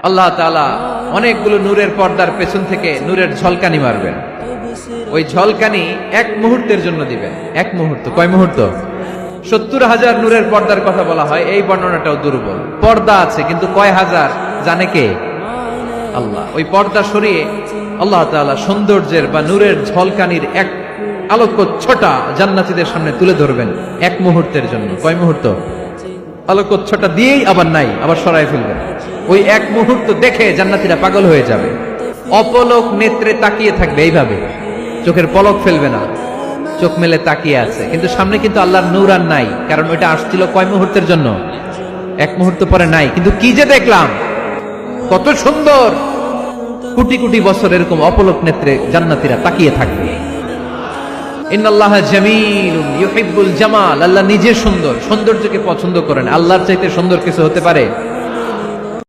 আল্লাহ তাআলা অনেকগুলো নূরের পর্দার পেছন থেকে নূরের ঝলকানি মারবেন। ওই ঝলকানি এক মুহূর্তের জন্য দিবেন। এক মুহূর্ত, কয় মুহূর্ত? 70,000 নূরের পর্দার কথা বলা হয়, এই বর্ণনাটাও দুর্বল। পর্দা আছে কিন্তু কয় হাজার জানে কে? আল্লাহ। ওই পর্দা সরিয়ে আল্লাহ তাআলা সৌন্দর্যের বা নূরের ঝলকানির এক আলোকচ্ছটা জান্নাতীদের সামনে তুলে ধরবেন এক মুহূর্তের জন্য। কয় মুহূর্ত? আলোকচ্ছটা দিয়েই আবার নাই, আবার সরাই ফেলবেন। ওই এক মুহূর্ত দেখে জান্নাতীরা পাগল হয়ে যাবে, অপলক নেত্রে তাকিয়ে থাকবে, এইভাবে চোখের পলক ফেলবে না, চোখ মেলে তাকিয়ে আছে। কিন্তু সামনে কিন্তু আল্লাহর নূর আর নাই, কারণ ওইটা আসছিল কয় মুহূর্তের জন্য? এক মুহূর্ত পরে নাই। কিন্তু কি যে দেখলাম, কত সুন্দর! কোটি কোটি বছর এরকম অপলক নেত্রে জান্নাতীরা তাকিয়ে থাকবে। ইন্নাল্লাহা জামিলুন ইউহিব্বুল জামাল। আল্লাহ নিজে সুন্দর, সৌন্দর্যকে পছন্দ করেন। আল্লাহর চাইতে সুন্দর কিছু হতে পারে?